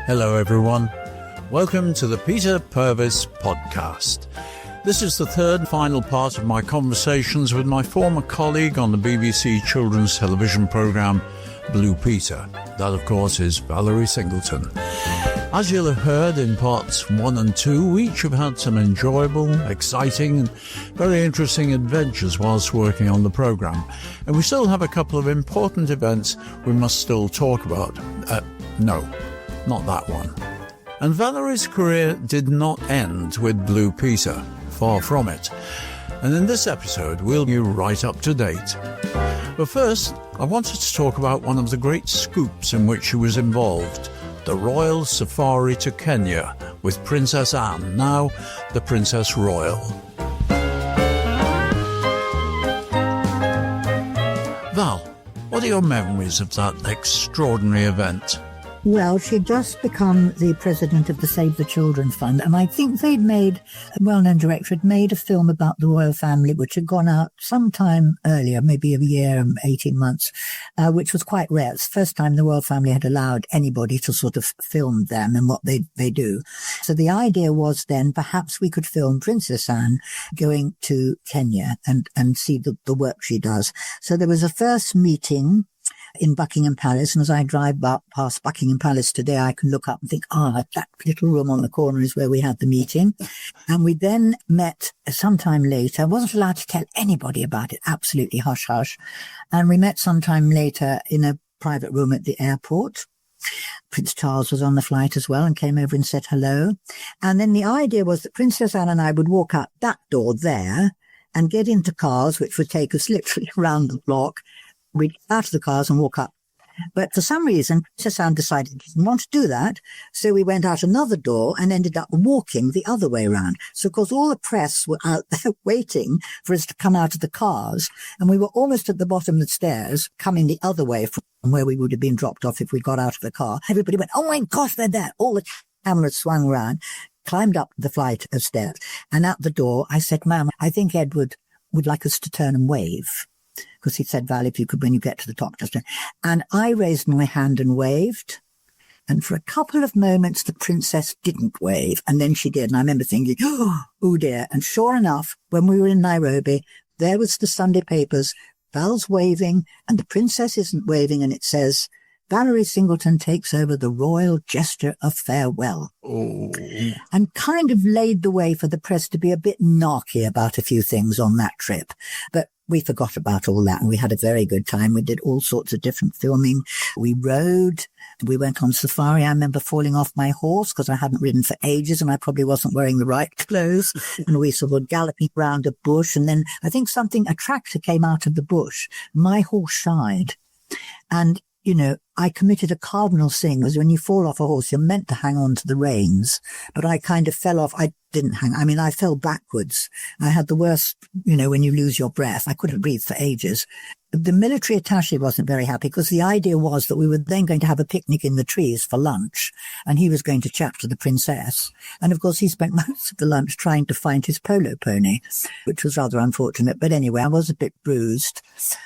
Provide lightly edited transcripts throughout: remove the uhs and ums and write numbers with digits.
Hello everyone, welcome to the Peter Purves Podcast. This is the third and final part of my conversations with my former colleague on the BBC children's television programme Blue Peter. That of course is Valerie Singleton. As you'll have heard in parts 1 and 2, we each have had some enjoyable, exciting and very interesting adventures whilst working on the programme. And we still have a couple of important events we must still talk about. No. Not that one. And Valerie's career did not end with Blue Peter, far from it. And in this episode, we'll be right up to date. But first, I wanted to talk about one of the great scoops in which she was involved, the Royal Safari to Kenya with Princess Anne, now the Princess Royal. Val, what are your memories of that extraordinary event? Well, she'd just become the president of the Save the Children Fund, and I think they'd made, a well-known director had made a film about the royal family, which had gone out sometime earlier, maybe a year, 18 months, which was quite rare. It's the first time the royal family had allowed anybody to sort of film them and what they do. So the idea was then perhaps we could film Princess Anne going to Kenya and see the work she does. So there was a first meeting in Buckingham Palace, and as I drive past Buckingham Palace today, I can look up and think, that little room on the corner is where we had the meeting. And we then met sometime later. I wasn't allowed to tell anybody about it, absolutely hush-hush. And we met sometime later in a private room at the airport. Prince Charles was on the flight as well and came over and said hello. And then the idea was that Princess Anne and I would walk out that door there and get into cars, which would take us literally around the block. We'd get out of the cars and walk up. But for some reason, Princess Anne decided she didn't want to do that. So we went out another door and ended up walking the other way around. So, of course, all the press were out there waiting for us to come out of the cars. And we were almost at the bottom of the stairs, coming the other way from where we would have been dropped off if we got out of the car. Everybody went, oh, my gosh, they're there. All the cameras swung around, climbed up the flight of stairs. And at the door, I said, Ma'am, I think Edward would like us to turn and wave. Because he said, Val, if you could, when you get to the top, just... And I raised my hand and waved. And for a couple of moments, the princess didn't wave. And then she did. And I remember thinking, oh dear. And sure enough, when we were in Nairobi, there was the Sunday papers. Val's waving and the princess isn't waving. And it says, Valerie Singleton takes over the royal gesture of farewell. Oh. And kind of laid the way for the press to be a bit narky about a few things on that trip. But we forgot about all that and we had a very good time. We did all sorts of different filming. We rode. We went on safari. I remember falling off my horse because I hadn't ridden for ages and I probably wasn't wearing the right clothes. And we sort of galloping around a bush. And then I think a tractor came out of the bush. My horse shied. And you know, I committed a cardinal sin, because when you fall off a horse, you're meant to hang on to the reins. But I kind of fell off. I didn't hang. I mean, I fell backwards. I had the worst, you know, when you lose your breath. I couldn't breathe for ages. The military attaché wasn't very happy because the idea was that we were then going to have a picnic in the trees for lunch and he was going to chat to the princess. And of course, he spent most of the lunch trying to find his polo pony, which was rather unfortunate. But anyway, I was a bit bruised.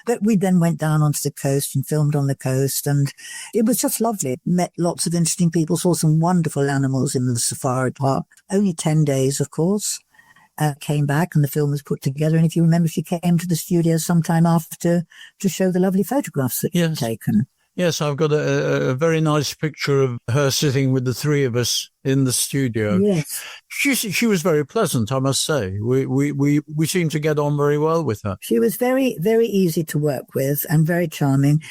But we then went down onto the coast and filmed on the coast and it was just lovely. Met lots of interesting people, saw some wonderful animals in the safari park. Only 10 days, of course. Came back and the film was put together. And if you remember, she came to the studio sometime after to show the lovely photographs that she'd taken. Yes, I've got a very nice picture of her sitting with the three of us in the studio. Yes. She was very pleasant, I must say. We seemed to get on very well with her. She was very, very easy to work with and very charming.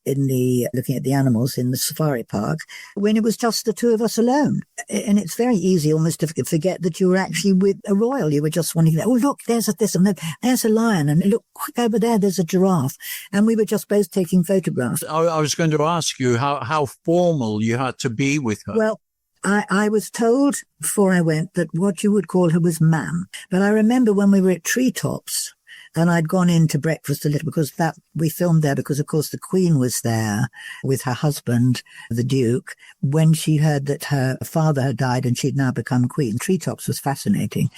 Looking at the animals in the safari park, when it was just the two of us alone. And it's very easy almost to forget that you were actually with a royal. You were just wanting to, oh, look, there's this, and there's a lion, and look, quick over there, there's a giraffe. And we were just both taking photographs. I was going to ask you how formal you had to be with her. Well, I was told before I went that what you would call her was ma'am. But I remember when we were at Treetops, And I'd gone in to breakfast a little because we filmed there because, of course, the Queen was there with her husband, the Duke, when she heard that her father had died and she'd now become Queen. Treetops was fascinating.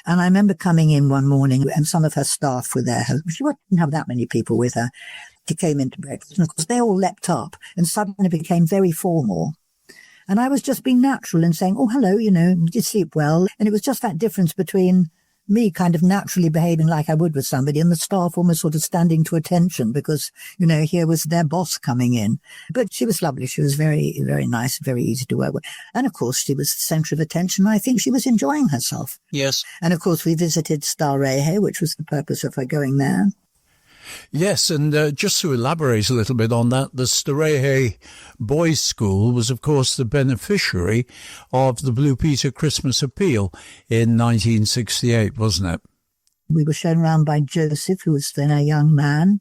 And I remember coming in one morning and some of her staff were there. She didn't have that many people with her. She came into breakfast and, of course, they all leapt up and suddenly became very formal. And I was just being natural and saying, oh, hello, did you sleep well? And it was just that difference between me kind of naturally behaving like I would with somebody and the staff almost sort of standing to attention because, here was their boss coming in. But she was lovely. She was very, very nice, very easy to work with. And of course, she was the centre of attention. I think she was enjoying herself. Yes. And of course, we visited Starehe, which was the purpose of her going there. Yes, and just to elaborate a little bit on that, the Starehe Boys' School was, of course, the beneficiary of the Blue Peter Christmas Appeal in 1968, wasn't it? We were shown around by Joseph, who was then a young man,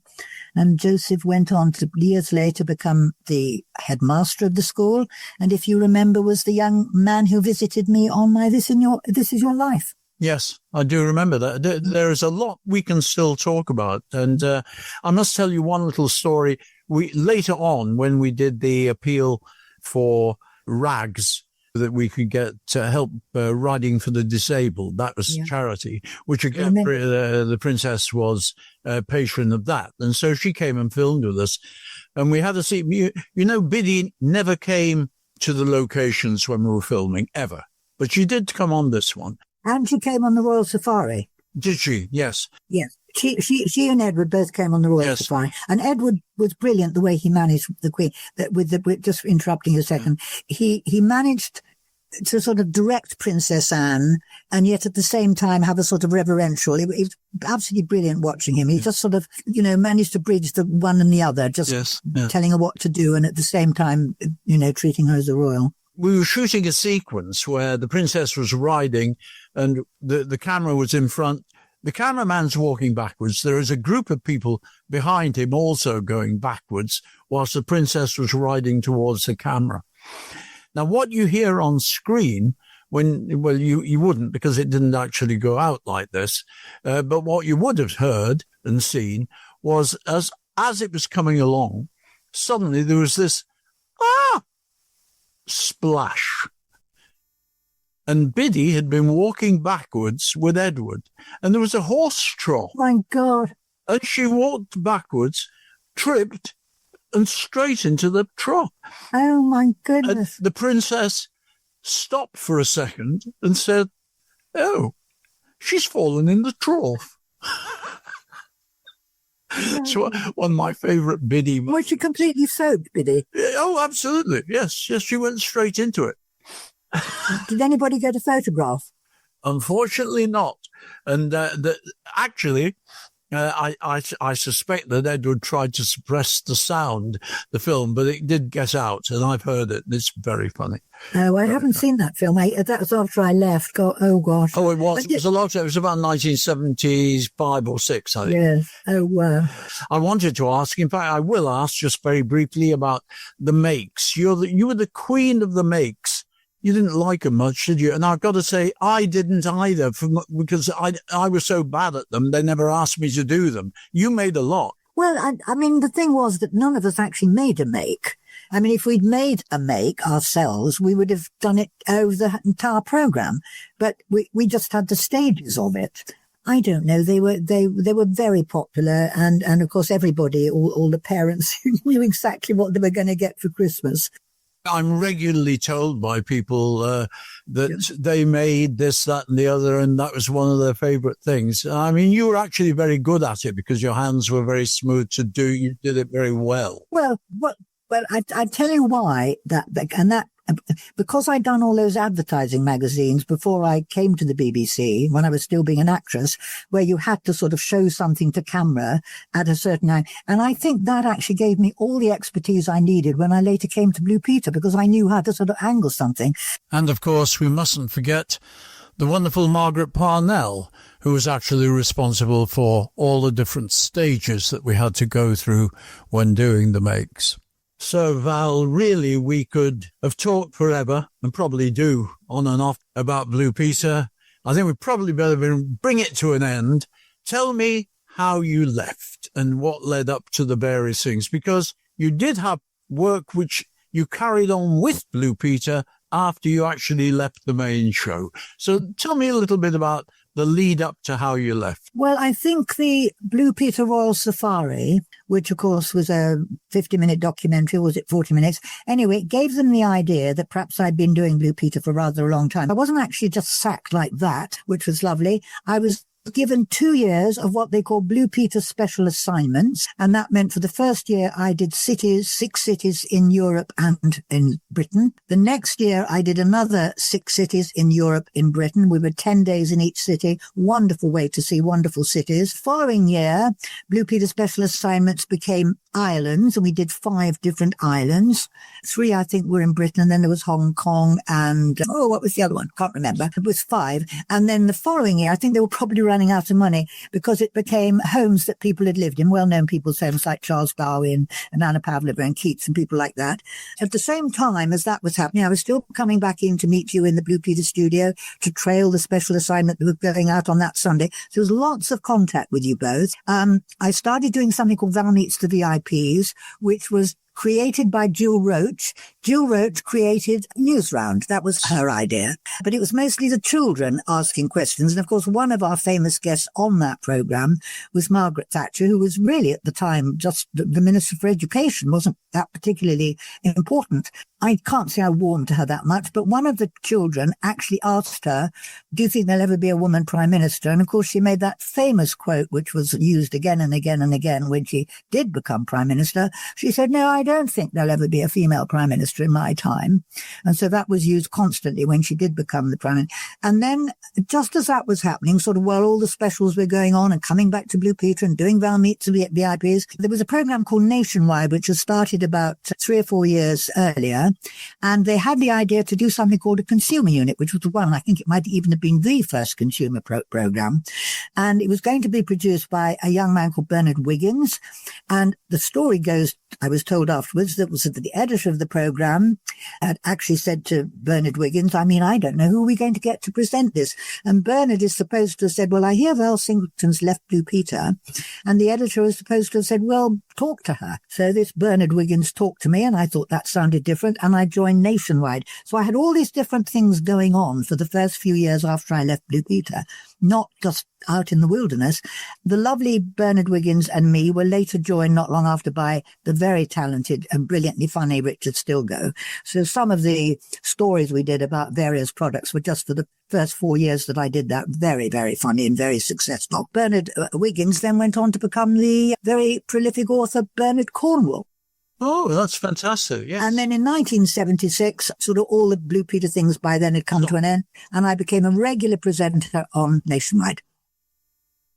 and Joseph went on to years later become the headmaster of the school, and if you remember, was the young man who visited me on my This Is Your Life. Yes, I do remember that. There is a lot we can still talk about. And I must tell you one little story. Later on, when we did the appeal for rags that we could get to help riding for the disabled, that was charity, which again, the princess was a patron of that. And so she came and filmed with us. And we had to see, Biddy never came to the locations when we were filming, ever. But she did come on this one. And she came on the Royal Safari. Did she? Yes. Yes. She and Edward both came on the Royal Safari. And Edward was brilliant the way he managed the Queen. With just interrupting a second, he managed to sort of direct Princess Anne and yet at the same time have a sort of reverential. It was absolutely brilliant watching him. He just sort of, managed to bridge the one and the other, just telling her what to do and at the same time, treating her as a royal. We were shooting a sequence where the princess was riding and the camera was in front. The cameraman's walking backwards. There is a group of people behind him also going backwards whilst the princess was riding towards the camera. Now, what you hear on screen, you wouldn't because it didn't actually go out like this, but what you would have heard and seen was as it was coming along, suddenly there was this, splash. And Biddy had been walking backwards with Edward, and there was a horse trough. Oh, my God. And she walked backwards, tripped, and straight into the trough. Oh, my goodness. And the princess stopped for a second and said, oh, she's fallen in the trough. It's one of my favourite Biddy. Was she completely soaked, Biddy? Oh, absolutely. Yes, she went straight into it. Did anybody get a photograph? Unfortunately not. And actually, I suspect that Edward tried to suppress the sound, the film, but it did get out, and I've heard it. It's very funny. Oh, I haven't seen that film. That was after I left. Oh, gosh. Oh, it was. It was a lot. It was about 1975 or 6, I think. Yes. Oh, wow. I wanted to ask, in fact, I will ask just very briefly about the makes. You were the queen of the makes. You didn't like them much, did you? And I've got to say, I didn't either, because I was so bad at them, they never asked me to do them. You made a lot. Well, I mean, the thing was that none of us actually made a make. I mean, if we'd made a make ourselves, we would have done it over the entire programme. But we just had the stages of it. I don't know. They were very popular. And of course, everybody, all the parents knew exactly what they were going to get for Christmas. I'm regularly told by people that they made this, that, and the other, and that was one of their favourite things. I mean, you were actually very good at it because your hands were very smooth to do. You did it very well. Well, I tell you why because I'd done all those advertising magazines before I came to the BBC, when I was still being an actress, where you had to sort of show something to camera at a certain time. And I think that actually gave me all the expertise I needed when I later came to Blue Peter, because I knew how to sort of angle something. And of course, we mustn't forget the wonderful Margaret Parnell, who was actually responsible for all the different stages that we had to go through when doing the makes. So, Val, really, we could have talked forever, and probably do on and off, about Blue Peter. I think we probably better bring it to an end. Tell me, how you left and what led up to the various things, because you did have work which you carried on with Blue Peter after you actually left the main show. So tell me a little bit about the lead up to how you left. Well, I think the Blue Peter Royal Safari, which of course was a 50-minute documentary, or was it 40 minutes? Anyway, it gave them the idea that perhaps I'd been doing Blue Peter for rather a long time. I wasn't actually just sacked like that, which was lovely. I was given 2 years of what they call Blue Peter special assignments. And that meant for the first year, I did 6 cities in Europe and in Britain. The next year, I did another 6 cities in Europe, in Britain. We were 10 days in each city. Wonderful way to see wonderful cities. Following year, Blue Peter special assignments became islands, and we did 5 different islands. 3, I think, were in Britain, and then there was Hong Kong and, what was the other one? Can't remember. It was 5. And then the following year, I think they were probably running out of money because it became homes that people had lived in, well-known people's homes like Charles Darwin and Anna Pavlova and Keats and people like that. At the same time as that was happening, I was still coming back in to meet you in the Blue Peter studio to trail the special assignment that was going out on that Sunday. So there was lots of contact with you both. I started doing something called Val Meets the VIPs, which was created by Jill Roach. Jill Roach created News Round. That was her idea. But it was mostly the children asking questions. And of course, one of our famous guests on that programme was Margaret Thatcher, who was really at the time just the Minister for Education, wasn't that particularly important. I can't say I warmed to her that much, but one of the children actually asked her, do you think there'll ever be a woman Prime Minister? And of course, she made that famous quote, which was used again and again and again when she did become Prime Minister. She said, no, I don't think there'll ever be a female Prime Minister in my time. And so that was used constantly when she did become the Prime Minister. And then just as that was happening, sort of while all the specials were going on and coming back to Blue Peter and doing Val Meets the VIPs, there was a program called Nationwide, which was started about 3 or 4 years earlier. And they had the idea to do something called a consumer unit, which was the one, I think it might even have been the first consumer program. And it was going to be produced by a young man called Bernard Wiggins. And the story goes, I was told afterwards, that was that the editor of the program had actually said to Bernard Wiggins, I don't know, who are we going to get to present this? And Bernard is supposed to have said, well, I hear Val Singleton's left Blue Peter. And the editor is supposed to have said, well, talk to her. So this Bernard Wiggins talked to me, and I thought that sounded different, and I joined Nationwide. So I had all these different things going on for the first few years after I left Blue Peter, not just out in the wilderness. The lovely Bernard Wiggins and me were later joined not long after by the very talented and brilliantly funny Richard Stilgo. So some of the stories we did about various products were just for the first 4 years that I did that. Very, very funny and very successful. Bernard Wiggins then went on to become the very prolific author Bernard Cornwell. Oh, that's fantastic, yes. And then in 1976, sort of all the Blue Peter things by then had come to an end, and I became a regular presenter on Nationwide.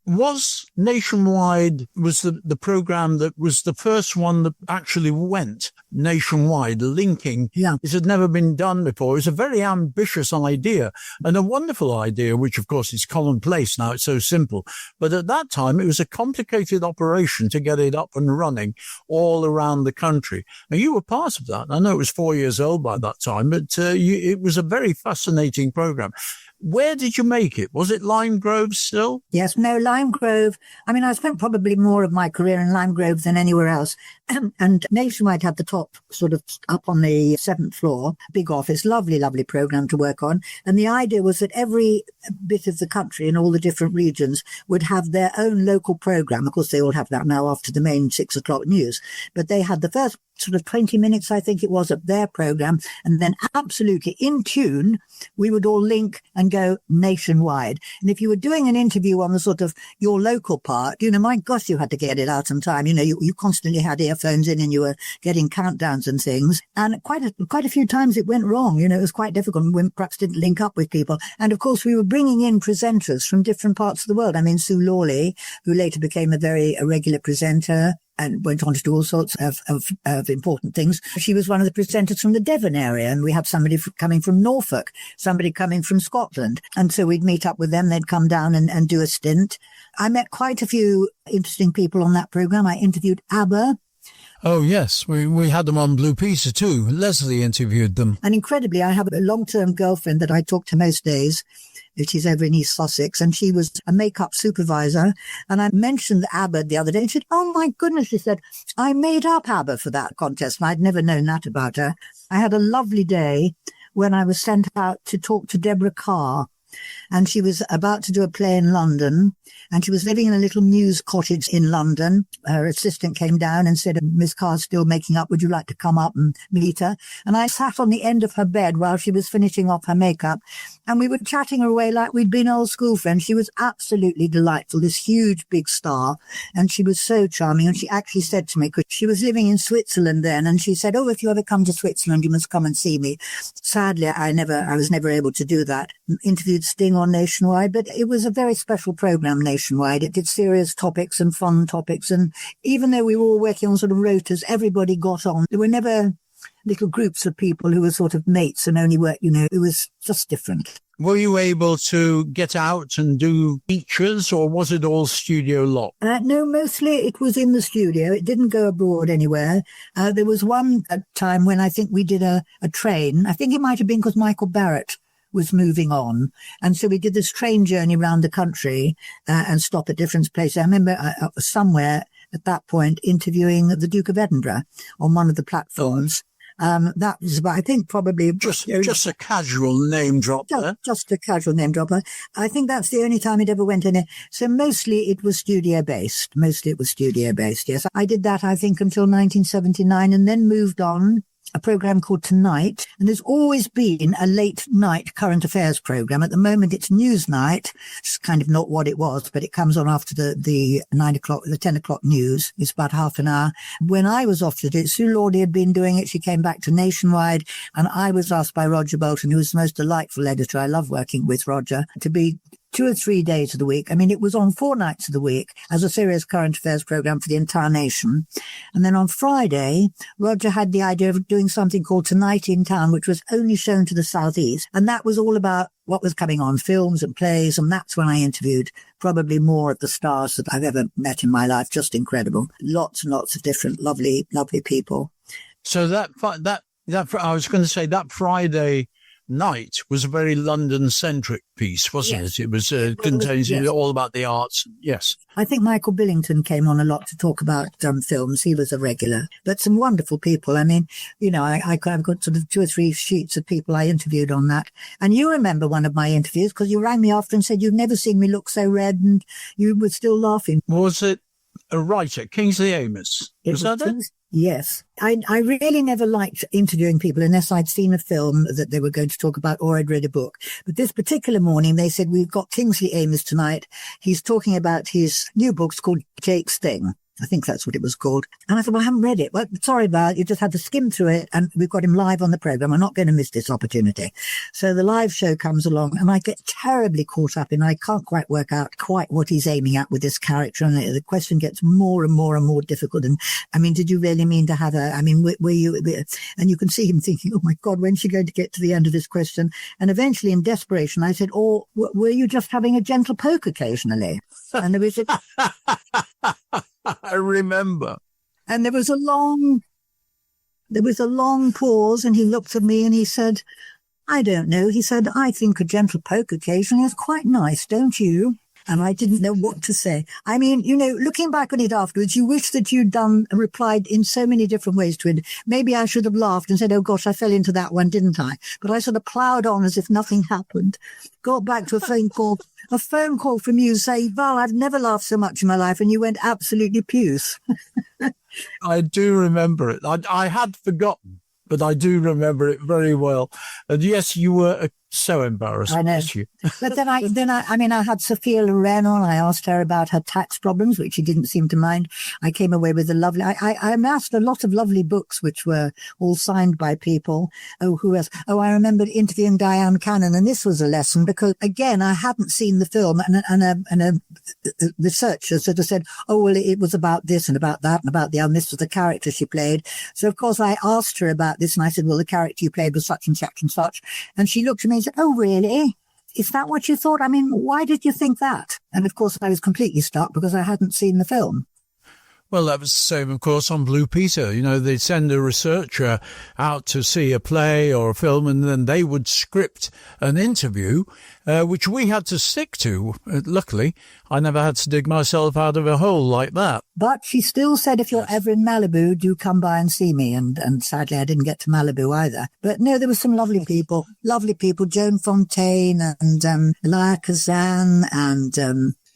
Was Nationwide, was the program that was the first one that actually went nationwide, linking? Yeah. It had never been done before. It was a very ambitious idea and a wonderful idea, which of course is commonplace now. It's so simple. But at that time, it was a complicated operation to get it up and running all around the country. And you were part of that. I know it was 4 years old by that time, but it was a very fascinating program. Where did you make it? Was it Lime Grove still? Yes, no, Lime Grove. I spent probably more of my career in Lime Grove than anywhere else. And Nationwide had the top sort of up on the 7th floor, big office, lovely, lovely program to work on. And the idea was that every bit of the country and all the different regions would have their own local program. Of course, they all have that now after the main 6 o'clock news. But they had the first sort of 20 minutes, I think it was, of their program. And then absolutely in tune, we would all link and go nationwide. And if you were doing an interview on the sort of your local part, my gosh, you had to get it out on time. You constantly had earphones in and you were getting countdowns and things. And quite a few times it went wrong. It was quite difficult. We perhaps didn't link up with people. And of course, we were bringing in presenters from different parts of the world. Sue Lawley, who later became a regular presenter and went on to do all sorts of important things. She was one of the presenters from the Devon area, and we had somebody coming from Norfolk, somebody coming from Scotland. And so we'd meet up with them. They'd come down and do a stint. I met quite a few interesting people on that program. I interviewed ABBA. Oh, yes. We had them on Blue Peter too. Leslie interviewed them. And incredibly, I have a long-term girlfriend that I talk to most days. She's over in East Sussex, and she was a makeup supervisor. And I mentioned ABBA the other day, and she said, oh my goodness, she said, I made up ABBA for that contest, and I'd never known that about her. I had a lovely day when I was sent out to talk to Deborah Carr, and she was about to do a play in London, and she was living in a little news cottage in London. Her assistant came down and said, Miss Carr's still making up. Would you like to come up and meet her? And I sat on the end of her bed while she was finishing off her makeup, and we were chatting her away like we'd been old school friends. She was absolutely delightful, this huge, big star, and she was so charming. And she actually said to me, because she was living in Switzerland then, and she said, oh, if you ever come to Switzerland, you must come and see me. Sadly, I was never able to do that. Interviewed Sting on Nationwide, but it was a very special program nationwide. It did serious topics and fun topics, and even though we were all working on sort of rotas, everybody got on. There were never little groups of people who were sort of mates and only worked, it was just different. Were you able to get out and do features, or was it all studio locked? No, mostly it was in the studio. It didn't go abroad anywhere. There was one time when I think we did a train. I think it might have been because Michael Barrett was moving on. And so we did this train journey around the country and stop at different places. I remember I was somewhere at that point interviewing the Duke of Edinburgh on one of the platforms. That was about, I think, probably just a casual name drop there. Just a casual name dropper. I think that's the only time it ever went in. So mostly it was studio based. Yes. I did that, I think, until 1979, and then moved on. A program called Tonight, and there's always been a late night current affairs program. At the moment, it's Newsnight. It's kind of not what it was, but it comes on after the 9 o'clock, the 10 o'clock news. It's about half an hour. When I was offered it, Sue Lawley had been doing it. She came back to Nationwide, and I was asked by Roger Bolton, who was the most delightful editor. I love working with Roger, to be 2 or 3 days of the week. I mean, it was on 4 nights of the week as a serious current affairs program for the entire nation. And then on Friday, Roger had the idea of doing something called Tonight in Town, which was only shown to the Southeast. And that was all about what was coming on, films and plays. And that's when I interviewed probably more of the stars that I've ever met in my life. Just incredible. Lots and lots of different lovely, lovely people. So that I was going to say that Friday night was a very London-centric piece, wasn't it? It was contains all about the arts. Yes. I think Michael Billington came on a lot to talk about films. He was a regular. But some wonderful people. I mean, I've got sort of 2 or 3 sheets of people I interviewed on that. And you remember one of my interviews because you rang me after and said you'd never seen me look so red, and you were still laughing. Was it a writer, Kingsley Amis? Was that it? Yes. I really never liked interviewing people unless I'd seen a film that they were going to talk about or I'd read a book. But this particular morning, they said, we've got Kingsley Amis tonight. He's talking about his new book called Jake's Thing. I think that's what it was called. And I thought, well, I haven't read it. Well, sorry about it. You just had to skim through it, and we've got him live on the program. I'm not going to miss this opportunity. So the live show comes along, and I get terribly caught up in, I can't quite work out quite what he's aiming at with this character. And the question gets more and more and more difficult. And I mean, did you really mean to have were you, and you can see him thinking, oh my God, when's she going to get to the end of this question? And eventually in desperation, I said, oh, were you just having a gentle poke occasionally? And there was I remember. And there was a long pause, and he looked at me and he said, I don't know. He said, I think a gentle poke occasionally is quite nice, don't you? And I didn't know what to say. I mean, looking back on it afterwards, you wish that you'd replied in so many different ways to it. Maybe I should have laughed and said, oh gosh, I fell into that one, didn't I? But I sort of ploughed on as if nothing happened. Got back to a phone call from you saying, Val, I've never laughed so much in my life. And you went absolutely puce. I do remember it. I had forgotten, but I do remember it very well. And yes, you were so embarrassed. I know. But then I had Sophia Loren on. I asked her about her tax problems, which she didn't seem to mind. I came away with I amassed a lot of lovely books, which were all signed by people. Oh, who else? Oh, I remember interviewing Diane Cannon, and this was a lesson because, again, I hadn't seen the film, and a researcher sort of said, oh, well, it was about this and about that and about the other, and this was the character she played. So, of course, I asked her about this, and I said, well, the character you played was such and such and such. And she looked at me and said, oh, really? Is that what you thought? I mean, why did you think that? And of course, I was completely stuck because I hadn't seen the film. Well, that was the same, of course, on Blue Peter. You know, they'd send a researcher out to see a play or a film, and then they would script an interview, which we had to stick to. Luckily, I never had to dig myself out of a hole like that. But she still said, if you're ever in Malibu, do come by and see me. And sadly, I didn't get to Malibu either. But no, there were some lovely people. Joan Fontaine and Elia Kazan and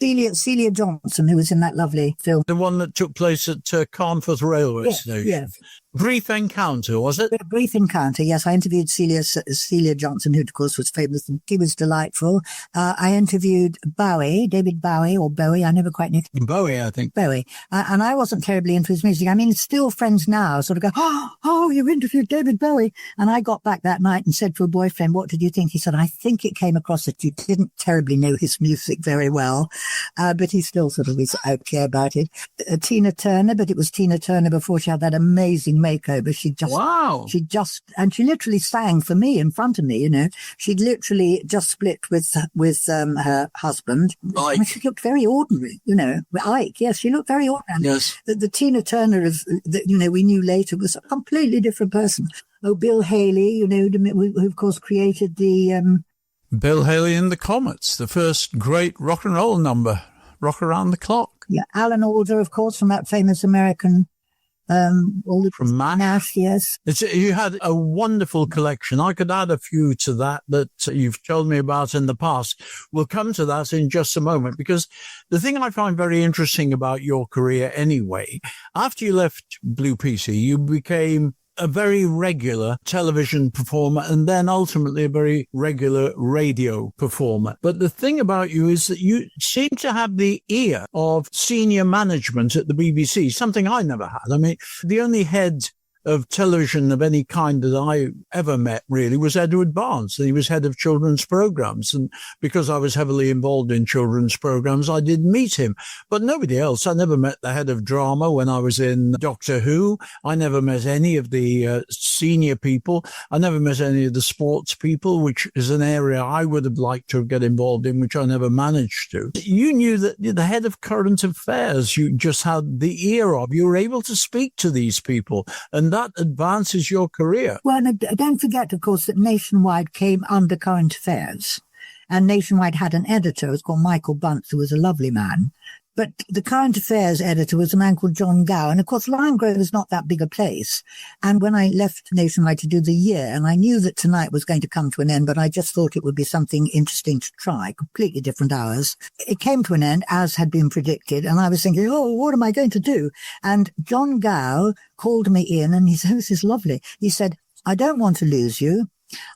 Celia Johnson, who was in that lovely film. The one that took place at Carnforth Railway Station. Yes. Brief Encounter, was it? A Brief Encounter, yes. I interviewed Celia Johnson, who, of course, was famous, and she was delightful. I interviewed David Bowie, or Bowie, I never quite knew. Bowie, I think. Bowie. And I wasn't terribly into his music. I mean, still friends now sort of go, oh, you interviewed David Bowie. And I got back that night and said to a boyfriend, what did you think? He said, I think it came across that you didn't terribly know his music very well. But he still sort of was okay about it. Tina Turner, but it was Tina Turner before she had that amazing makeover. She literally sang for me in front of me, you know. She'd literally just split with her husband. Ike. And she looked very ordinary, you know. Ike, yes, she looked very ordinary. Yes. The Tina Turner we knew later was a completely different person. Oh, Bill Haley, you know, who of course created the... Bill Haley and the Comets, the first great rock and roll number, Rock Around the Clock. Yeah, Alan Alda, of course, from that famous American... from MASH. Yes. You had a wonderful collection. I could add a few to that you've told me about in the past. We'll come to that in just a moment, because the thing I find very interesting about your career anyway, after you left Blue Peter, you became a very regular television performer and then ultimately a very regular radio performer. But the thing about you is that you seem to have the ear of senior management at the BBC, something I never had. I mean, the only head of television of any kind that I ever met really was Edward Barnes, and he was head of children's programs. And because I was heavily involved in children's programs, I did meet him, but nobody else. I never met the head of drama when I was in Doctor Who. I never met any of the senior people. I never met any of the sports people, which is an area I would have liked to get involved in, which I never managed to. You knew that the head of current affairs, you just had the ear of. You were able to speak to these people, and that advances your career. Well, don't forget, of course, that Nationwide came under Current Affairs, and Nationwide had an editor. It was called Michael Bunce, who was a lovely man. But the Current Affairs editor was a man called John Gow. And of course, Lion Grove is not that big a place. And when I left Nationwide to do the year, and I knew that tonight was going to come to an end, but I just thought it would be something interesting to try, completely different hours. It came to an end, as had been predicted. And I was thinking, what am I going to do? And John Gow called me in and he said, this is lovely. He said, I don't want to lose you.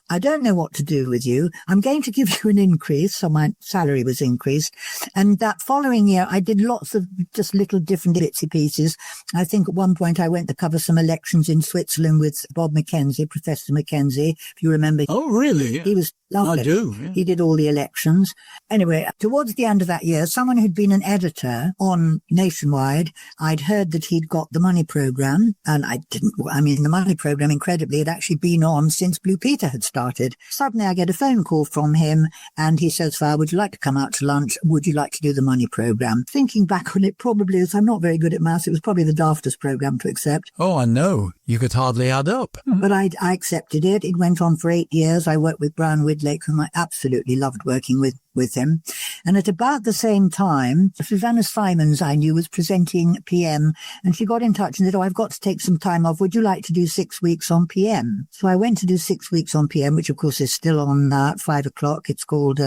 I don't know what to do with you. I'm going to give you an increase. So my salary was increased. And that following year, I did lots of just little different bitsy pieces. I think at one point I went to cover some elections in Switzerland with Bob Mackenzie, Professor Mackenzie, if you remember. Oh, really? He was lovely. I do. Yeah. He did all the elections. Anyway, towards the end of that year, someone who'd been an editor on Nationwide, I'd heard that he'd got the Money Programme, and the Money Programme, incredibly, had actually been on since Blue Peter had started. Suddenly I get a phone call from him and he says, Val, would you like to come out to lunch? Would you like to do the Money Programme? Thinking back on it, probably, as I'm not very good at maths, it was probably the daftest programme to accept. Oh, I know. You could hardly add up. But I accepted it. It went on for 8 years. I worked with Brian Widlake, whom I absolutely loved working with him. And at about the same time, Susanna Simons, I knew, was presenting PM, and she got in touch and said, I've got to take some time off. Would you like to do 6 weeks on PM? So I went to do 6 weeks on PM, which of course is still on 5 o'clock. It's called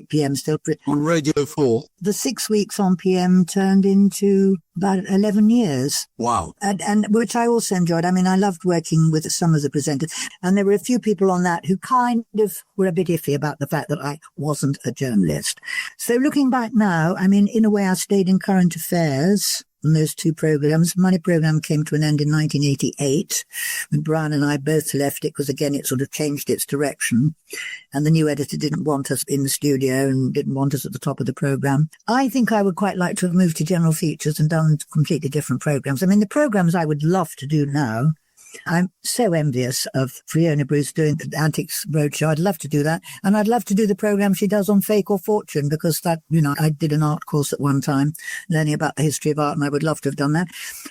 PM still. On Radio 4. The 6 weeks on PM turned into about 11 years. Wow. And which I also enjoyed. I mean, I loved working with some of the presenters. And there were a few people on that who kind of were a bit iffy about the fact that I wasn't a journalist. So looking back now, I mean, in a way, I stayed in current affairs on those two programs. Money Programme came to an end in 1988 when Brian and I both left it because, again, it sort of changed its direction. And the new editor didn't want us in the studio and didn't want us at the top of the programme. I think I would quite like to have moved to General Features and done completely different programmes. I mean, the programmes I would love to do now I'm so envious of Fiona Bruce doing the Antiques Roadshow. I'd love to do that. And I'd love to do the program she does on Fake or Fortune, because that, I did an art course at one time, learning about the history of art, and I would love to have done that.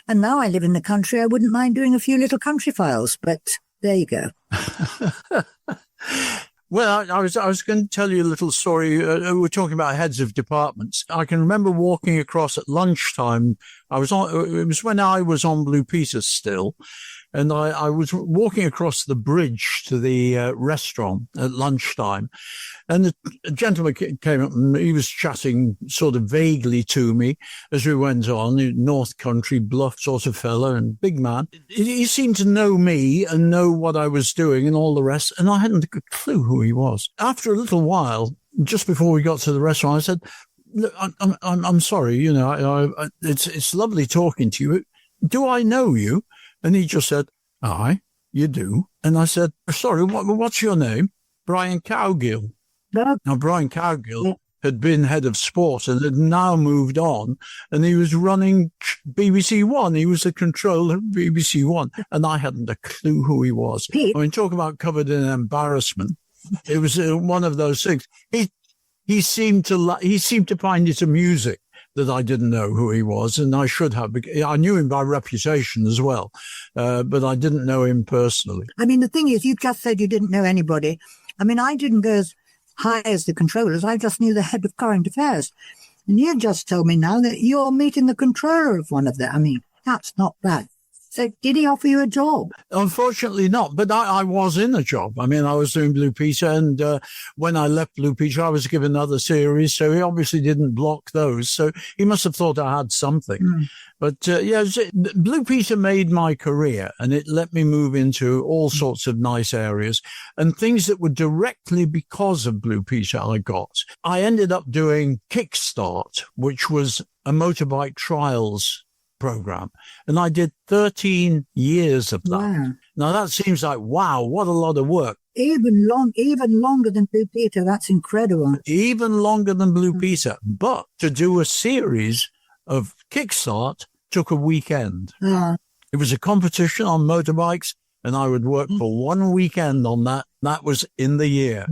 And now I live in the country, I wouldn't mind doing a few little country files, but there you go. Well, I was going to tell you a little story. We're talking about heads of departments. I can remember walking across at lunchtime. It was when I was on Blue Peter still. And I was walking across the bridge to the restaurant at lunchtime. And a gentleman came up and he was chatting sort of vaguely to me as we went on. North Country, bluff sort of fellow and big man. He seemed to know me and know what I was doing and all the rest. And I hadn't a clue who he was. After a little while, just before we got to the restaurant, I said, "Look, I'm sorry, it's lovely talking to you. Do I know you?" And he just said, "Aye, you do." And I said, "Sorry, what's your name?" "Brian Cowgill." No. Now, Brian Cowgill had been head of sport and had now moved on, and he was running BBC One. He was the controller of BBC One, and I hadn't a clue who he was. Pete. I mean, talk about covered in embarrassment. It was one of those things. He seemed to find it amusing that I didn't know who he was, and I should have. I knew him by reputation as well, but I didn't know him personally. I mean, the thing is, you just said you didn't know anybody. I mean, I didn't go as high as the controllers. I just knew the head of current affairs. And you just told me now that you're meeting the controller of one of them. I mean, that's not bad. So did he offer you a job? Unfortunately not, but I was in a job. I mean, I was doing Blue Peter, and when I left Blue Peter, I was given other series, so he obviously didn't block those. So he must have thought I had something. But Blue Peter made my career, and it let me move into all sorts of nice areas and things that were directly because of Blue Peter I got. I ended up doing Kickstart, which was a motorbike trials program, and I did 13 years of that. Wow. Now that seems like, wow, what a lot of work. Even longer than Blue Peter. That's incredible. Even longer than Blue Peter. But to do a series of Kickstart took a weekend. It was a competition on motorbikes, and I would work for one weekend on that. That was in the year.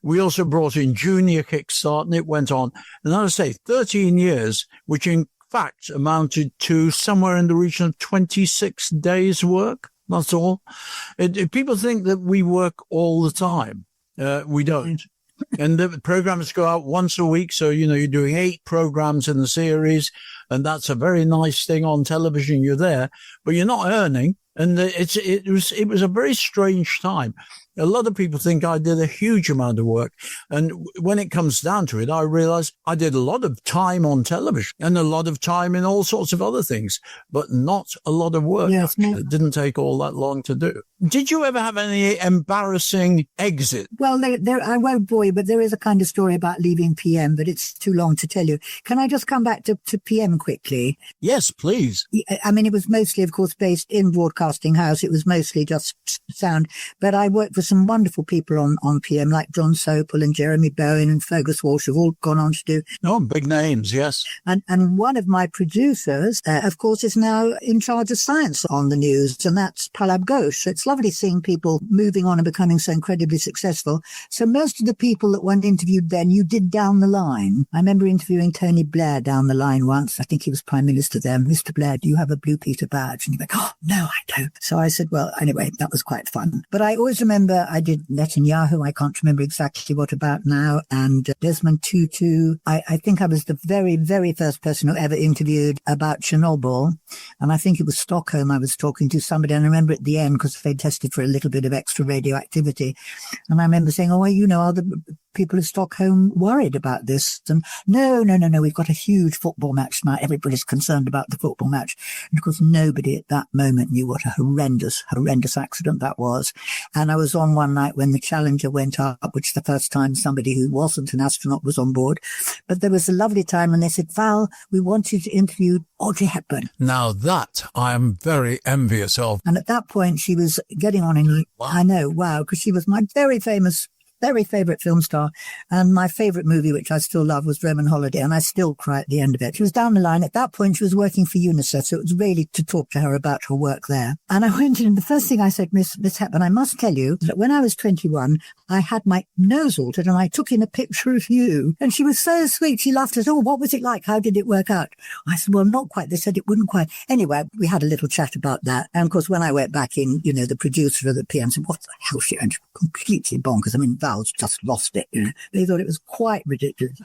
We also brought in Junior Kickstart, and it went on. And I would say 13 years, which in fact amounted to somewhere in the region of 26 days work. That's all. People think that we work all the time. We don't. And the programs go out once a week. So, you're doing 8 programs in the series, and that's a very nice thing on television. You're there, but you're not earning. And it was a very strange time. A lot of people think I did a huge amount of work. And when it comes down to it, I realized I did a lot of time on television and a lot of time in all sorts of other things, but not a lot of work. Yes, It didn't take all that long to do. Did you ever have any embarrassing exit? Well, I won't bore you, but there is a kind of story about leaving PM, but it's too long to tell you. Can I just come back to PM quickly? Yes, please. I mean, it was mostly, of course, based in Broadcasting House. It was mostly just sound, but I worked for some wonderful people on PM, like John Sopel and Jeremy Bowen and Fergus Walsh, have all gone on to do. Oh, big names, yes. And one of my producers, of course, is now in charge of science on the news, and that's Palab Ghosh. So it's lovely seeing people moving on and becoming so incredibly successful. So most of the people that weren't interviewed then, you did down the line. I remember interviewing Tony Blair down the line once. I think he was Prime Minister then. "Mr. Blair, do you have a Blue Peter badge?" And he went, "Oh, no, I don't." So I said, well, anyway, that was quite fun. But I always remember I did Netanyahu. I can't remember exactly what about now. And Desmond Tutu. I think I was the very, very first person who ever interviewed about Chernobyl. And I think it was Stockholm I was talking to somebody. And I remember at the end, because they tested for a little bit of extra radioactivity. And I remember saying, "Oh, well, are the people of Stockholm worried about this?" And no, we've got a huge football match tonight. Everybody's concerned about the football match. And of course, nobody at that moment knew what a horrendous accident that was. And I was on one night when the Challenger went up, which is the first time somebody who wasn't an astronaut was on board. But there was a lovely time, and they said, "Val, we want you to interview Audrey Hepburn." Now that I am very envious of. And at that point, she was getting on in, Wow. I know, wow, because she was my very famous very favourite film star. And my favourite movie, which I still love, was Roman Holiday, and I still cry at the end of it. She was down the line. At that point, she was working for UNICEF, so it was really to talk to her about her work there. And I went in, and the first thing I said, Miss Hepburn, I must tell you that when I was 21, I had my nose altered, and I took in a picture of you. And she was so sweet. She laughed and said, oh, what was it like? How did it work out? I said, well, not quite. They said it wouldn't quite. Anyway, we had a little chat about that. And of course, when I went back in, the producer of the PM said, what the hell? She went completely bonkers. I mean, Val's just lost it. They thought it was quite ridiculous.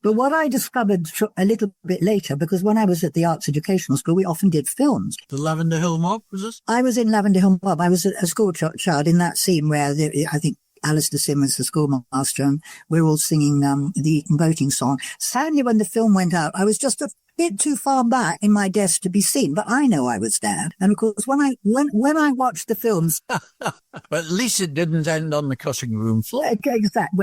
But what I discovered a little bit later, because when I was at the Arts Educational School, we often did films. The Lavender Hill Mob, was this? I was in Lavender Hill Mob. I was a school child in that scene where I think Alistair Sim was the schoolmaster, and we're all singing the voting song. Sadly, when the film went out, I was just a bit too far back in my desk to be seen, but I know I was there. And of course, when I watched the films, but at least it didn't end on the cutting room floor.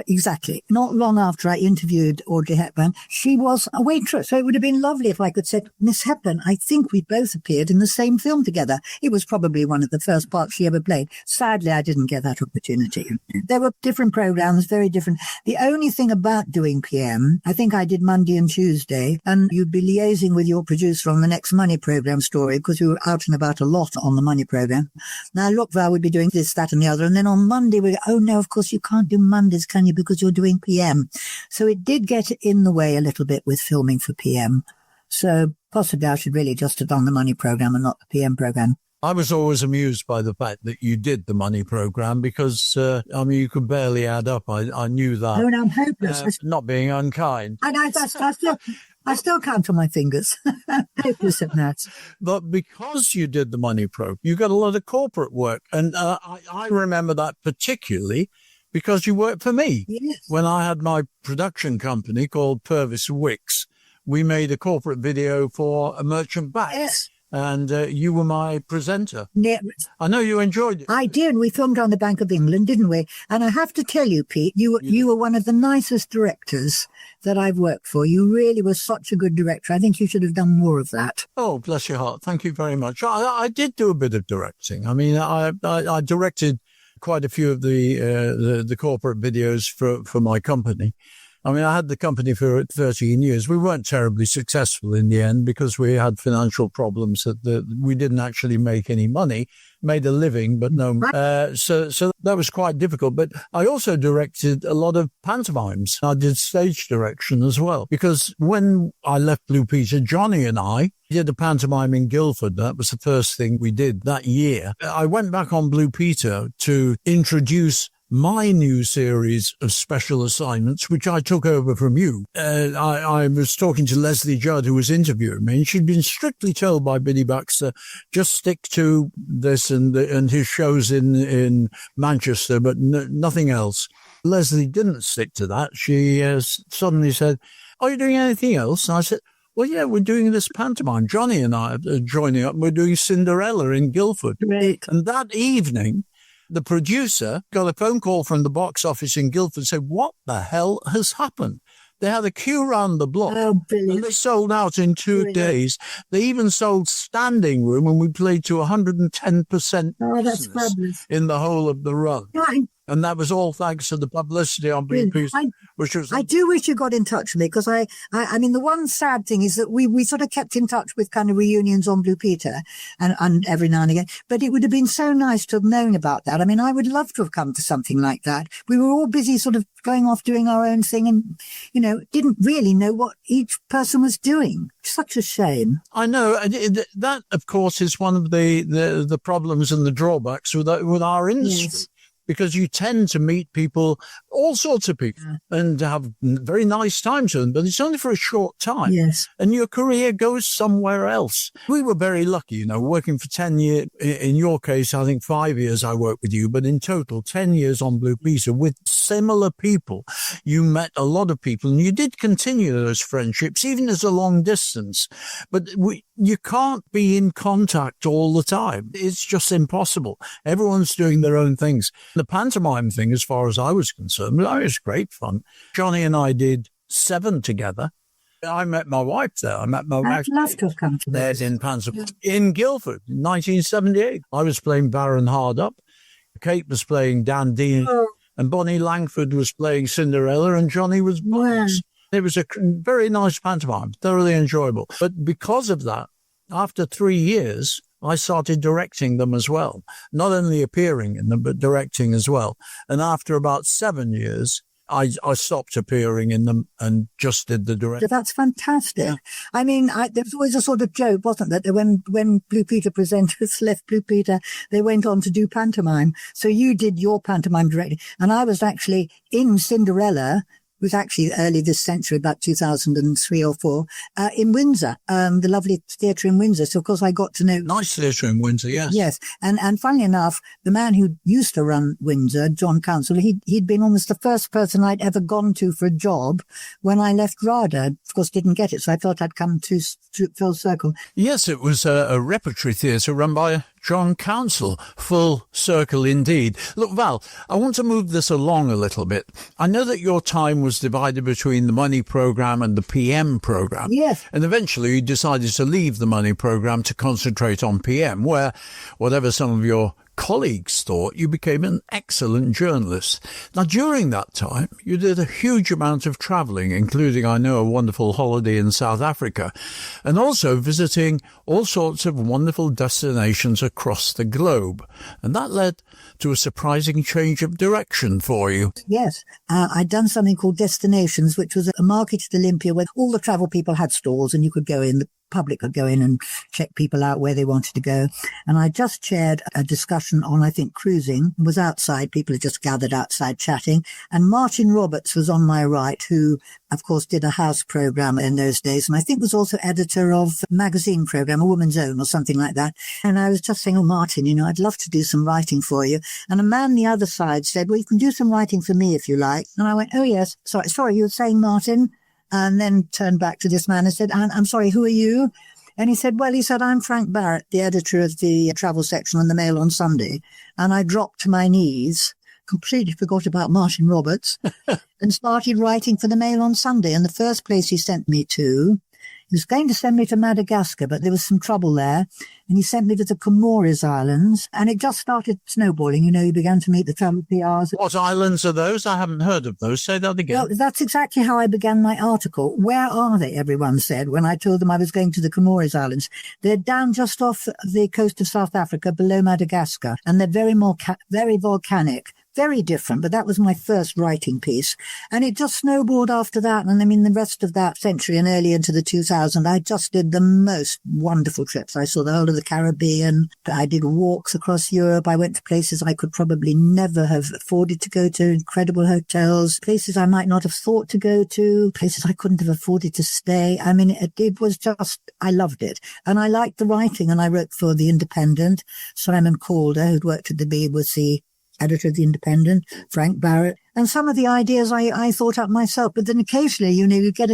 Exactly. Not long after I interviewed Audrey Hepburn, she was a waitress. So it would have been lovely if I could say, Miss Hepburn, I think we both appeared in the same film together. It was probably one of the first parts she ever played. Sadly, I didn't get that opportunity. There were different programs, very different. The only thing about doing PM, I think I did Monday and Tuesday, and you'd be liaising with your producer on the next Money Programme story, because we were out and about a lot on the Money Programme. Now, look, Val, we'd be doing this, that and the other. And then on Monday, we go, oh no, of course you can't do Mondays, can you? Because you're doing PM. So it did get in the way a little bit with filming for PM. So possibly I should really just have done the Money Programme and not the PM programme. I was always amused by the fact that you did the Money Programme because, you could barely add up. I knew that. Oh, and I'm hopeless. Not being unkind. And I still count on my fingers. Hopeless at that. But because you did the Money Programme, you got a lot of corporate work. And I remember that particularly because you worked for me. Yes. When I had my production company called Purves Wicks, we made a corporate video for a merchant bank. Yes. And you were my presenter. Yeah. I know you enjoyed it. I did. We filmed on the Bank of England, didn't we? And I have to tell you, Pete, you were one of the nicest directors that I've worked for. You really were such a good director. I think you should have done more of that. Oh, bless your heart. Thank you very much. I did do a bit of directing. I mean, I directed quite a few of the corporate videos for my company. I mean, I had the company for 13 years. We weren't terribly successful in the end because we had financial problems that we didn't actually make any money, made a living, but no. So that was quite difficult. But I also directed a lot of pantomimes. I did stage direction as well, because when I left Blue Peter, Johnny and I did a pantomime in Guildford. That was the first thing we did that year. I went back on Blue Peter to introduce my new series of special assignments, which I took over from you. I was talking to Leslie Judd, who was interviewing me, and she'd been strictly told by Billy Baxter, just stick to this and his shows in Manchester, but nothing else. Leslie didn't stick to that. She suddenly said, are you doing anything else? And I said, well, yeah, we're doing this pantomime. Johnny and I are joining up. We're doing Cinderella in Guildford. Great. And that evening, the producer got a phone call from the box office in Guildford and said, what the hell has happened? They had a queue round the block. Oh, brilliant. And they sold out in 2 days. They even sold standing room, and we played to 110% Oh, that's fabulous. in the whole of the run. Right. And that was all thanks to the publicity on Blue Peter, which was... I do wish you got in touch with me, because I mean, the one sad thing is that we sort of kept in touch with kind of reunions on Blue Peter and every now and again, but it would have been so nice to have known about that. I mean, I would love to have come to something like that. We were all busy sort of going off doing our own thing and, didn't really know what each person was doing. Such a shame. I know. That, of course, is one of the problems and the drawbacks with our industry. Yes. Because you tend to meet people, all sorts of people, and have very nice times with them, but it's only for a short time. Yes. And your career goes somewhere else. We were very lucky, working for 10 years. In your case, I think 5 years I worked with you, but in total, 10 years on Blue Peter with similar people. You met a lot of people, and you did continue those friendships, even as a long distance. But you can't be in contact all the time. It's just impossible. Everyone's doing their own things. The pantomime thing, as far as I was concerned, it was great fun. Johnny and I did 7 together. I met my wife there. I met my wife. I'd love to have come to There's in pantomime. In Guildford, in 1978. I was playing Baron Hardup. Kate was playing Dan Dean. Oh, and Bonnie Langford was playing Cinderella and Johnny was Bones. Wow. It was a very nice pantomime, thoroughly enjoyable. But because of that, after 3 years, I started directing them as well, not only appearing in them, but directing as well. And after about 7 years, I stopped appearing in them and just did the directing. That's fantastic. Yeah. I mean, there was always a sort of joke, wasn't there, that when Blue Peter presenters left Blue Peter, they went on to do pantomime. So you did your pantomime directing. And I was actually in Cinderella, it was actually early this century, about 2003 or 4, in Windsor, the lovely theatre in Windsor. So, of course, I got to know... Nice theatre in Windsor, yes. Yes. And funnily enough, the man who used to run Windsor, John Counsell, he'd been almost the first person I'd ever gone to for a job when I left RADA. Of course, didn't get it, so I thought I'd come to full circle. Yes, it was a repertory theatre run by John Counsell. Full circle indeed. Look, Val, I want to move this along a little bit. I know that your time was divided between the Money programme and the PM programme. Yes. And eventually you decided to leave the Money programme to concentrate on PM, where, whatever some of your colleagues thought, you became an excellent journalist. Now, during that time, you did a huge amount of travelling, including, I know, a wonderful holiday in South Africa, and also visiting all sorts of wonderful destinations across the globe. And that led to a surprising change of direction for you. Yes. I'd done something called Destinations, which was a market at Olympia where all the travel people had stalls and you could go in. The public could go in and check people out where they wanted to go. And I just chaired a discussion on, I think, cruising. It was outside. People had just gathered outside chatting. And Martin Roberts was on my right, who, of course, did a house program in those days. And I think was also editor of a magazine program, A Woman's Own or something like that. And I was just saying, oh, Martin, you know, I'd love to do some writing for you. And a man on the other side said, well, you can do some writing for me if you like. And I went, oh, yes. Sorry, you were saying, Martin? And then turned back to this man and said, I'm sorry, who are you? And he said, I'm Frank Barrett, the editor of the travel section on the Mail on Sunday. And I dropped to my knees, completely forgot about Martin Roberts, and started writing for the Mail on Sunday. And the first place he sent me to, he was going to send me to Madagascar, but there was some trouble there. And he sent me to the Comores Islands. And it just started snowballing. You know, he began to meet the travel PRs. What islands are those? I haven't heard of those. Say that again. Well, that's exactly how I began my article. Where are they, everyone said, when I told them I was going to the Comores Islands. They're down just off the coast of South Africa, below Madagascar. And they're very volcanic. Very different, but that was my first writing piece. And it just snowballed after that. And I mean, the rest of that century and early into the 2000s, I just did the most wonderful trips. I saw the whole of the Caribbean. I did walks across Europe. I went to places I could probably never have afforded to go to, incredible hotels, places I might not have thought to go to, places I couldn't have afforded to stay. I mean, it was just, I loved it. And I liked the writing, and I wrote for The Independent. Simon Calder, who'd worked at the BBC, editor of The Independent, Frank Barrett, and some of the ideas I thought up myself. But then occasionally, you know, you get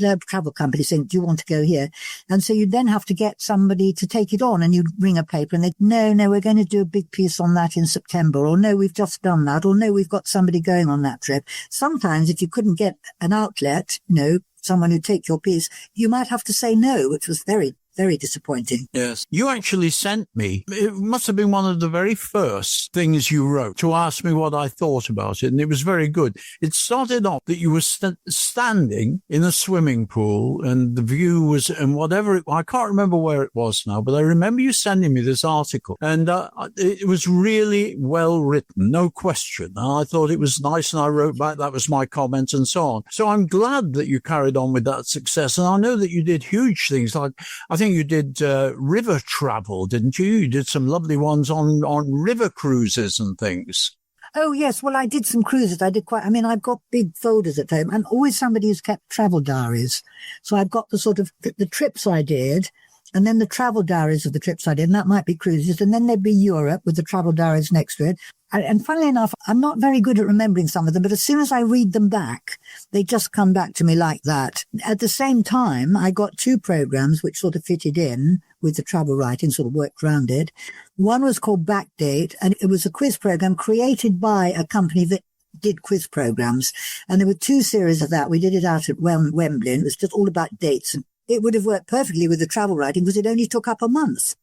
a travel company saying, do you want to go here? And so you then have to get somebody to take it on, and you ring a paper and they, no, we're going to do a big piece on that in September, or no, we've just done that, or no, we've got somebody going on that trip. Sometimes if you couldn't get an outlet, you know, someone who'd take your piece, you might have to say no, which was very, very disappointing. Yes. You actually sent me, it must have been one of the very first things you wrote, to ask me what I thought about it. And it was very good. It started off that you were standing in a swimming pool, and the view was, and whatever, I can't remember where it was now, but I remember you sending me this article, and it was really well written, no question. And I thought it was nice, and I wrote back, that was my comment, and so on. So I'm glad that you carried on with that success. And I know that you did huge things, like, I think you did river travel, didn't you? You did some lovely ones on river cruises and things. Oh, yes. Well, I did some cruises. I've got big folders at home, and always somebody who's kept travel diaries. So I've got the sort of the trips I did, and then the travel diaries of the trips I did, and that might be cruises. And then there'd be Europe with the travel diaries next to it. And funnily enough, I'm not very good at remembering some of them, but as soon as I read them back, they just come back to me like that. At the same time, I got two programs which sort of fitted in with the travel writing, sort of worked around it. One was called Backdate, and it was a quiz program created by a company that did quiz programs. And there were two series of that. We did it out at Wembley, and it was just all about dates. And it would have worked perfectly with the travel writing because it only took up a month.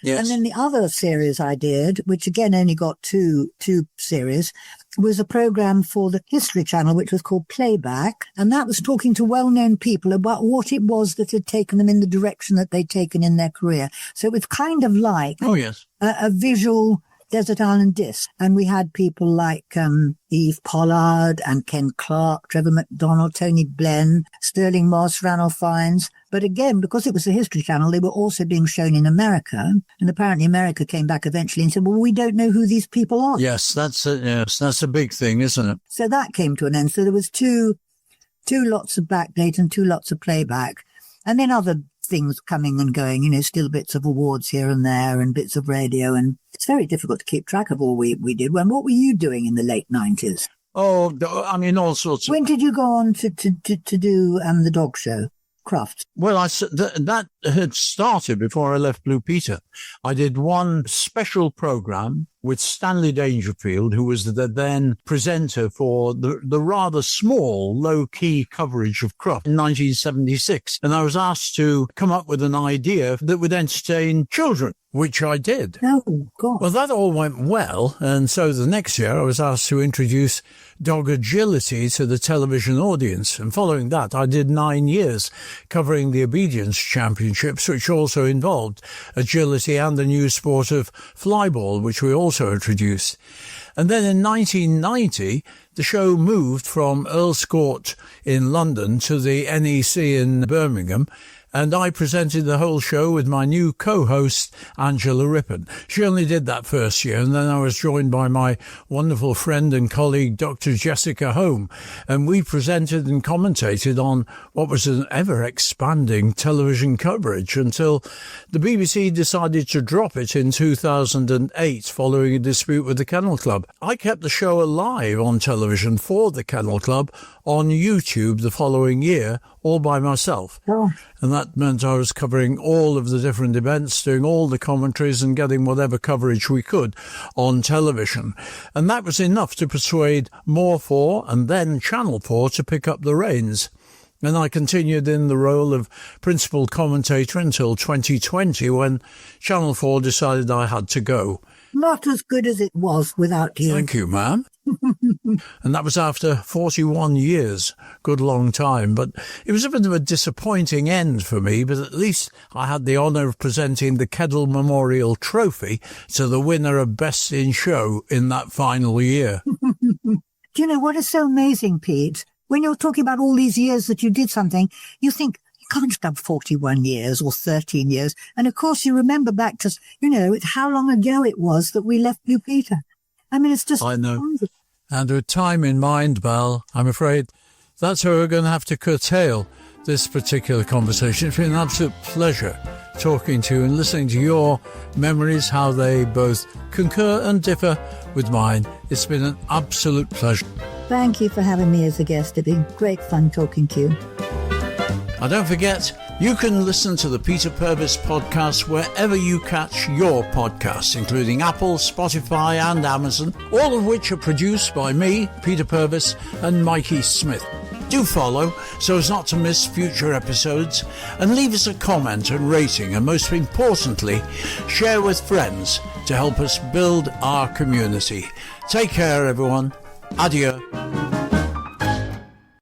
Yes. And then the other series I did, which again only got two series, was a program for the History Channel, which was called Playback. And that was talking to well-known people about what it was that had taken them in the direction that they'd taken in their career. So it was kind of like a visual Desert Island Disc. And we had people like Eve Pollard and Ken Clark, Trevor McDonald, Tony Blenn, Sterling Moss, Ranulph Fiennes. But again, because it was the History Channel, they were also being shown in America. And apparently America came back eventually and said, well, we don't know who these people are. Yes, that's a big thing, isn't it? So that came to an end. So there was two lots of backdate and 2 lots of playback. And then other things coming and going, still bits of awards here and there and bits of radio. And it's very difficult to keep track of all we did. What were you doing in the late 90s? Oh, I mean, all sorts of... When did you go on to do the dog show? Crafts. Well, that had started before I left Blue Peter. I did one special program with Stanley Dangerfield, who was the then presenter for the rather small, low-key coverage of Crufts in 1976. And I was asked to come up with an idea that would entertain children, which I did. Oh, God. Well, that all went well. And so the next year I was asked to introduce dog agility to the television audience. And following that, I did 9 years covering the Obedience Championships, which also involved agility and the new sport of flyball, which we also introduced. And then in 1990, the show moved from Earl's Court in London to the NEC in Birmingham, and I presented the whole show with my new co-host, Angela Rippon. She only did that first year, and then I was joined by my wonderful friend and colleague, Dr. Jessica Home, and we presented and commentated on what was an ever-expanding television coverage until the BBC decided to drop it in 2008 following a dispute with the Kennel Club. I kept the show alive on television for the Kennel Club on YouTube the following year, all by myself. Oh. And that meant I was covering all of the different events, doing all the commentaries and getting whatever coverage we could on television. And that was enough to persuade More 4 and then Channel 4 to pick up the reins. And I continued in the role of principal commentator until 2020 when Channel 4 decided I had to go. Not as good as it was without you. Thank you, ma'am. And that was after 41 years. Good long time. But it was a bit of a disappointing end for me, but at least I had the honour of presenting the Kedal Memorial Trophy to the winner of Best in Show in that final year. Do you know what is so amazing, Pete? When you're talking about all these years that you did something, you think, you can't have 41 years or 13 years. And of course, you remember back to, how long ago it was that we left Blue Peter. I mean, it's just... I know. And with time in mind, Val, I'm afraid that's how we're going to have to curtail this particular conversation. It's been an absolute pleasure talking to you and listening to your memories, how they both concur and differ with mine. It's been an absolute pleasure. Thank you for having me as a guest. It's been great fun talking to you. And don't forget, you can listen to the Peter Purves Podcast wherever you catch your podcasts, including Apple, Spotify and Amazon, all of which are produced by me, Peter Purves, and Mikey Smith. Do follow so as not to miss future episodes, and leave us a comment and rating, and most importantly, share with friends to help us build our community. Take care, everyone. Adieu.